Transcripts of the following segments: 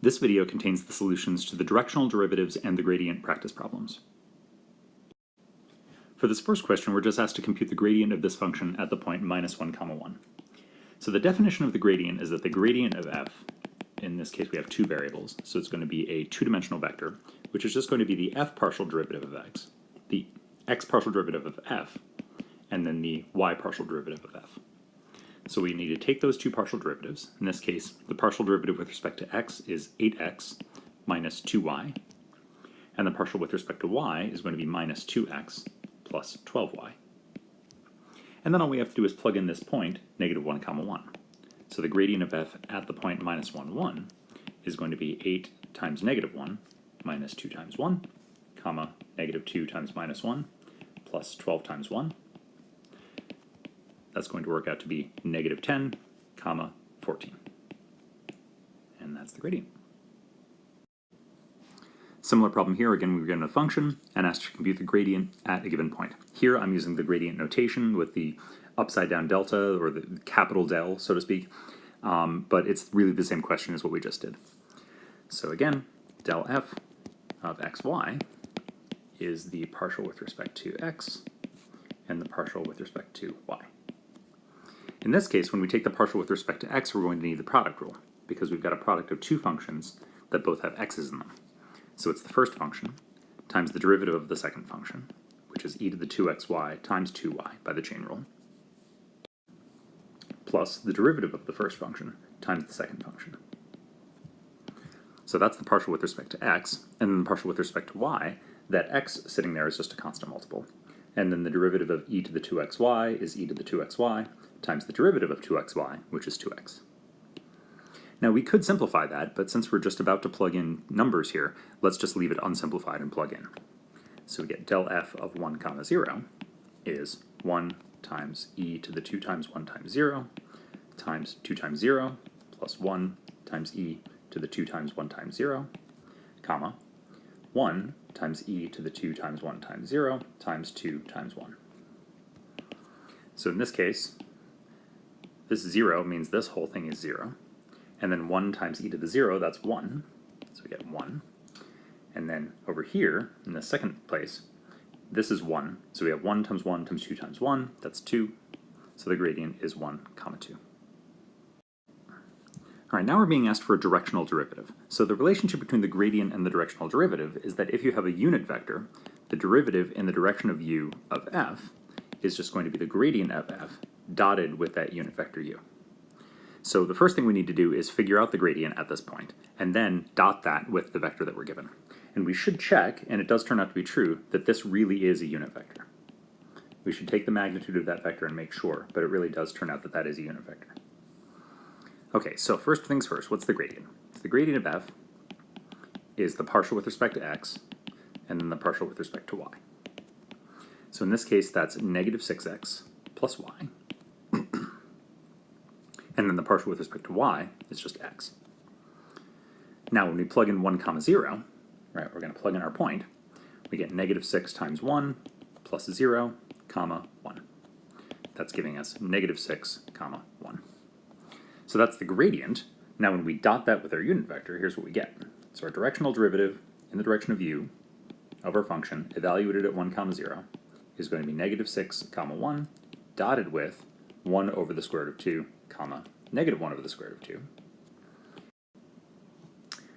This video contains the solutions to the directional derivatives and the gradient practice problems. For this first question, we're just asked to compute the gradient of this function at the point -1, 1. So the definition of the gradient is that the gradient of f, in this case we have two variables, so it's going to be a two-dimensional vector, which is just going to be the f partial derivative of x, the x partial derivative of f, and then the y partial derivative of f. So we need to take those two partial derivatives. In this case, the partial derivative with respect to x is 8x minus 2y, and the partial with respect to y is going to be minus 2x plus 12y. And then all we have to do is plug in this point, -1, 1. So the gradient of f at the point -1, 1 is going to be 8 times -1 minus 2 times 1, comma, -2 times -1 plus 12 times 1. That's going to work out to be -10, comma, 14. And that's the gradient. Similar problem here. Again, we were given a function and asked to compute the gradient at a given point. Here I'm using the gradient notation with the upside down delta, or the capital del, so to speak, but it's really the same question as what we just did. So again, del f of xy is the partial with respect to x and the partial with respect to y. In this case, when we take the partial with respect to x, we're going to need the product rule, because we've got a product of two functions that both have x's in them. So it's the first function times the derivative of the second function, which is e to the 2xy times 2y by the chain rule, plus the derivative of the first function times the second function. So that's the partial with respect to x, and then the partial with respect to y. That x sitting there is just a constant multiple. And then the derivative of e to the 2xy is e to the 2xy times the derivative of 2xy, which is 2x. Now we could simplify that, but since we're just about to plug in numbers here, let's just leave it unsimplified and plug in. So we get del f of 1, 0 is 1 times e to the 2 times 1 times 0 times 2 times 0 plus 1 times e to the 2 times 1 times 0, comma, 1 times e to the 2 times 1 times 0 times 2 times 1. So in this case, this 0 means this whole thing is 0. And then 1 times e to the 0, that's 1. So we get 1. And then over here, in the second place, this is 1. So we have 1 times 1 times 2 times 1, that's 2. So the gradient is 1, 2. All right, now we're being asked for a directional derivative. So the relationship between the gradient and the directional derivative is that if you have a unit vector, the derivative in the direction of u of f is just going to be the gradient of f dotted with that unit vector u. So the first thing we need to do is figure out the gradient at this point, and then dot that with the vector that we're given. And we should check, and it does turn out to be true, that this really is a unit vector. We should take the magnitude of that vector and make sure, but it really does turn out that that is a unit vector. Okay, so first things first, what's the gradient? So the gradient of f is the partial with respect to x, and then the partial with respect to y. So in this case, that's -6x plus y. And then the partial with respect to y is just x. Now when we plug in 1, 0, right, we're going to plug in our point, we get -6 times 1 plus 0, comma, 1. That's giving us -6, comma, 1. So that's the gradient. Now when we dot that with our unit vector, here's what we get. So our directional derivative in the direction of u of our function, evaluated at 1, 0, is going to be -6, comma, 1, dotted with 1 over the square root of 2, comma, -1 over the square root of 2.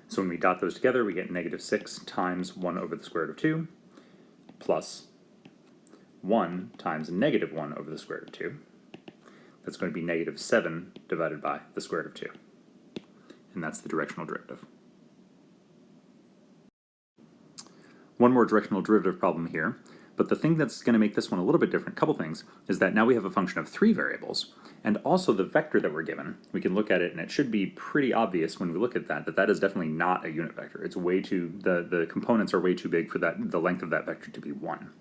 So when we dot those together, we get -6 times 1 over the square root of 2 plus 1 times -1 over the square root of 2. That's going to be -7 divided by the square root of 2. And that's the directional derivative. One more directional derivative problem here, but the thing that's going to make this one a little bit different, a couple things, is that now we have a function of 3 variables, and also the vector that we're given, we can look at it and it should be pretty obvious when we look at that, that that is definitely not a unit vector. It's way too, the components are way too big for that, the length of that vector to be 1.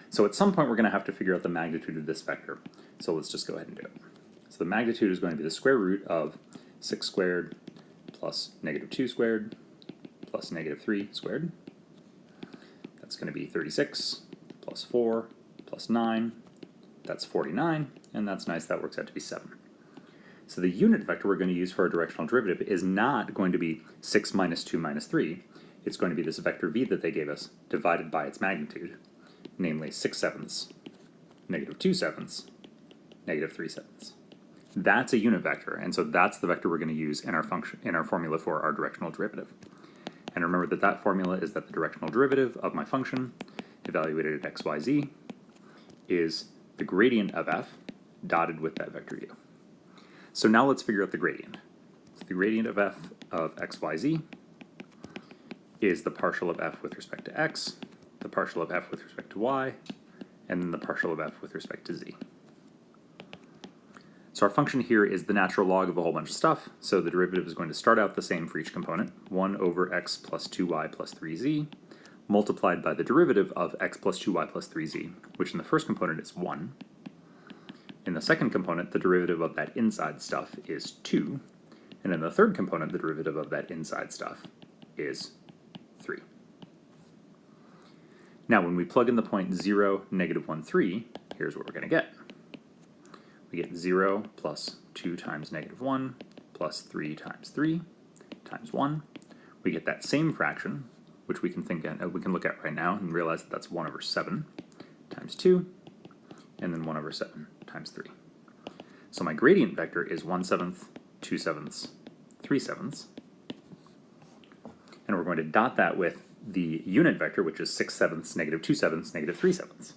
So at some point we're going to have to figure out the magnitude of this vector. So let's just go ahead and do it. So the magnitude is going to be the square root of 6 squared plus -2 squared plus -3 squared. That's going to be 36 plus 4 plus 9. That's 49, and that's nice, that works out to be 7. So the unit vector we're going to use for our directional derivative is not going to be 6 minus 2 minus 3. It's going to be this vector v that they gave us divided by its magnitude, namely 6 sevenths, negative 2 sevenths, negative 3 sevenths. That's a unit vector, and so that's the vector we're going to use in our function, in our formula for our directional derivative. And remember that that formula is that the directional derivative of my function, evaluated at x, y, z, is the gradient of f dotted with that vector u. So now let's figure out the gradient. So the gradient of f of x, y, z is the partial of f with respect to x, the partial of f with respect to y, and then the partial of f with respect to z. So our function here is the natural log of a whole bunch of stuff, so the derivative is going to start out the same for each component, 1 over x plus 2y plus 3z, multiplied by the derivative of x plus 2y plus 3z, which in the first component is 1. In the second component, the derivative of that inside stuff is 2, and in the third component, the derivative of that inside stuff is 3. Now when we plug in the point 0, negative 1, 3, here's what we're going to get. We get 0 plus 2 times negative 1 plus 3 times 3 times 1. We get that same fraction, which we can look at right now and realize that that's 1 over 7 times 2, and then 1 over 7 times 3. So my gradient vector is 1 seventh, 2 sevenths, 3 sevenths. And we're going to dot that with the unit vector, which is 6 sevenths, negative 2 sevenths, negative 3 sevenths.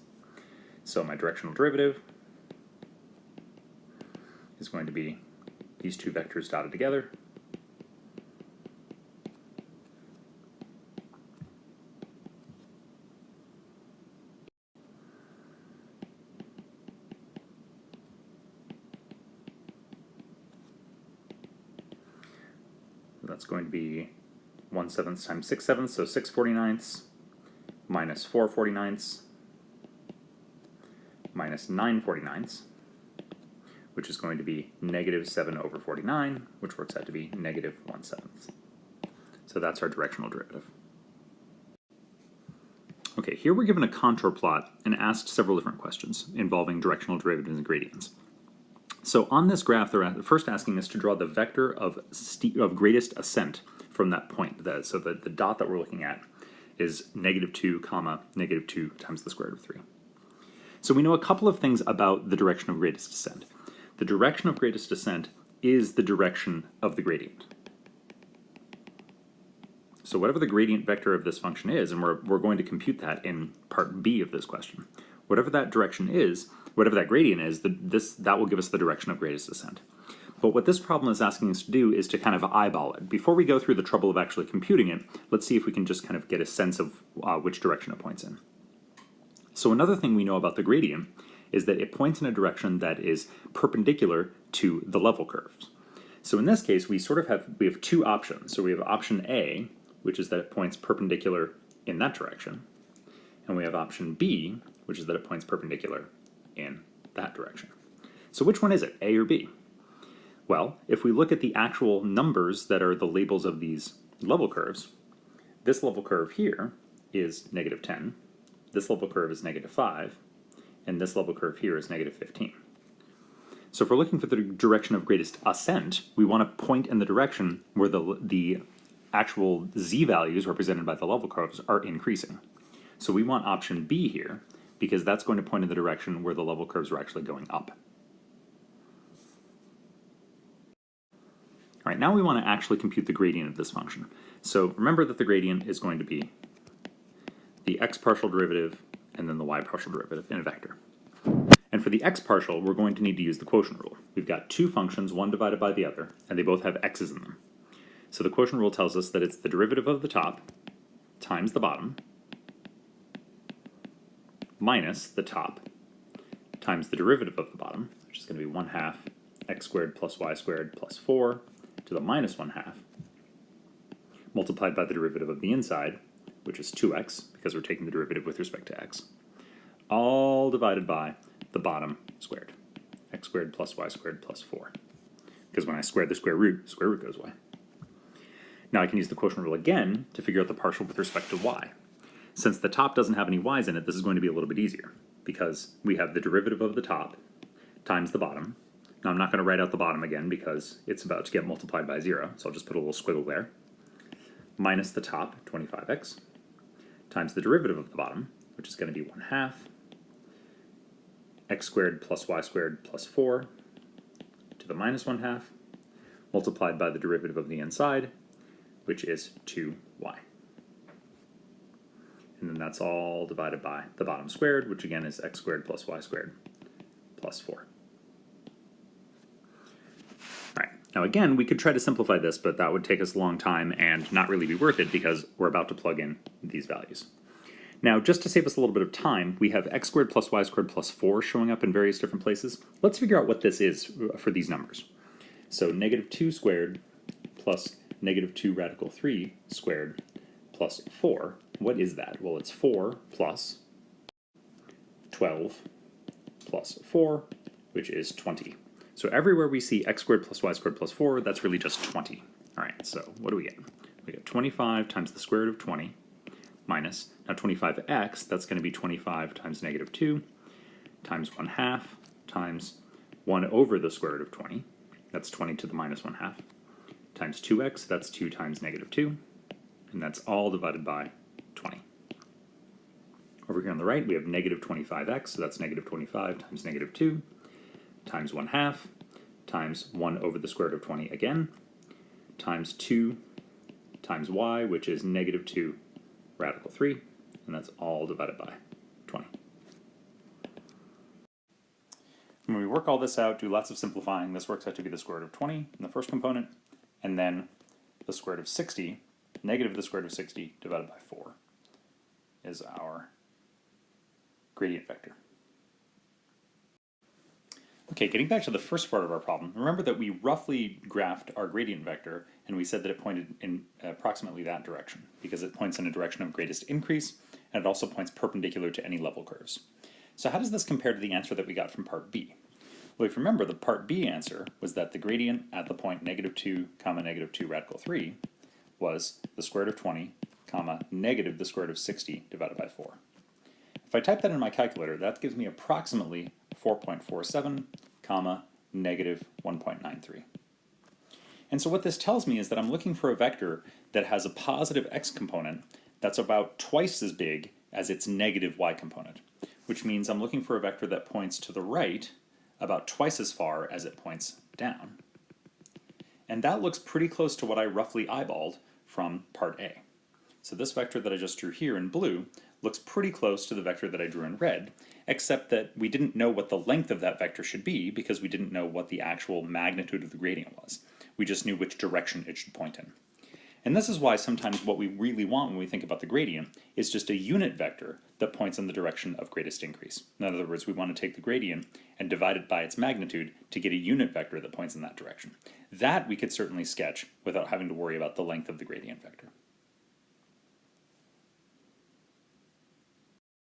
So my directional derivative is going to be these two vectors dotted together. That's going to be 1 seventh times 6 sevenths, so 6 49ths, minus 4 49ths, minus 9 49ths, which is going to be negative 7 over 49, which works out to be negative 1 seventh. So that's our directional derivative. Okay, here we're given a contour plot and asked several different questions involving directional derivatives and gradients. So on this graph, they're first asking us to draw the vector of greatest ascent from that point. So the dot that we're looking at is negative 2 comma negative 2 times the square root of 3. So we know a couple of things about the direction of greatest descent. The direction of greatest descent is the direction of the gradient. So whatever the gradient vector of this function is, and we're going to compute that in part B of this question, whatever that direction is, whatever that gradient is, that will give us the direction of greatest descent. But what this problem is asking us to do is to kind of eyeball it. Before we go through the trouble of actually computing it, let's see if we can just kind of get a sense of which direction it points in. So another thing we know about the gradient is that it points in a direction that is perpendicular to the level curves. So in this case, we have two options. So we have option A, which is that it points perpendicular in that direction, and we have option B, which is that it points perpendicular in that direction. So which one is it, A or B? Well, if we look at the actual numbers that are the labels of these level curves, this level curve here is negative 10, this level curve is negative 5, and this level curve here is negative 15. So if we're looking for the direction of greatest ascent, we want to point in the direction where the actual z values represented by the level curves are increasing. So we want option B here, because that's going to point in the direction where the level curves are actually going up. All right, now we want to actually compute the gradient of this function. So remember that the gradient is going to be the x partial derivative and then the y partial derivative in a vector. And for the x partial, we're going to need to use the quotient rule. We've got two functions, one divided by the other, and they both have x's in them. So the quotient rule tells us that it's the derivative of the top times the bottom minus the top times the derivative of the bottom, which is going to be 1/2 x squared plus y squared plus 4 to the minus 1/2, multiplied by the derivative of the inside, which is 2x, because we're taking the derivative with respect to x, all divided by the bottom squared, x squared plus y squared plus 4. Because when I square the square root goes away. Now I can use the quotient rule again to figure out the partial with respect to y. Since the top doesn't have any y's in it, this is going to be a little bit easier, because we have the derivative of the top times the bottom Now I'm not going to write out the bottom again because it's about to get multiplied by 0, so I'll just put a little squiggle there. Minus the top, 25x, times the derivative of the bottom, which is going to be 1/2, x squared plus y squared plus 4 to the minus 1/2, multiplied by the derivative of the inside, which is 2y. And then that's all divided by the bottom squared, which again is x squared plus y squared plus 4. All right, now again, we could try to simplify this, but that would take us a long time and not really be worth it because we're about to plug in these values. Now, just to save us a little bit of time, we have x squared plus y squared plus 4 showing up in various different places. Let's figure out what this is for these numbers. So negative 2 squared plus negative 2 radical 3 squared plus 4. What is that? Well, it's 4 plus 12 plus 4, which is 20. So everywhere we see x squared plus y squared plus 4, that's really just 20. All right, so what do we get? We get 25 times the square root of 20 minus, now 25x, that's going to be 25 times negative 2 times 1/2 times 1 over the square root of 20. That's 20 to the minus 1/2 times 2x, that's 2 times negative 2, and that's all divided by 20. Over here on the right, we have negative 25x, so that's negative 25 times negative 2 times 1/2 times 1 over the square root of 20 again, times 2 times y, which is negative 2 radical 3, and that's all divided by 20. When we work all this out, do lots of simplifying, this works out to be the square root of 20 in the first component, and then the square root of 60, negative the square root of 60 divided by 4 is our gradient vector. Okay, getting back to the first part of our problem, remember that we roughly graphed our gradient vector and we said that it pointed in approximately that direction because it points in a direction of greatest increase and it also points perpendicular to any level curves. So how does this compare to the answer that we got from part B? Well, if you remember, the part B answer was that the gradient at the point negative 2 comma negative 2 radical 3 was the square root of 20 comma negative the square root of 60 divided by 4. If I type that in my calculator, that gives me approximately 4.47 comma negative 1.93. And so what this tells me is that I'm looking for a vector that has a positive x component that's about twice as big as its negative y component, which means I'm looking for a vector that points to the right about twice as far as it points down. And that looks pretty close to what I roughly eyeballed from part A. So this vector that I just drew here in blue looks pretty close to the vector that I drew in red, except that we didn't know what the length of that vector should be because we didn't know what the actual magnitude of the gradient was. We just knew which direction it should point in. And this is why sometimes what we really want when we think about the gradient is just a unit vector that points in the direction of greatest increase. In other words, we want to take the gradient and divide it by its magnitude to get a unit vector that points in that direction. That we could certainly sketch without having to worry about the length of the gradient vector.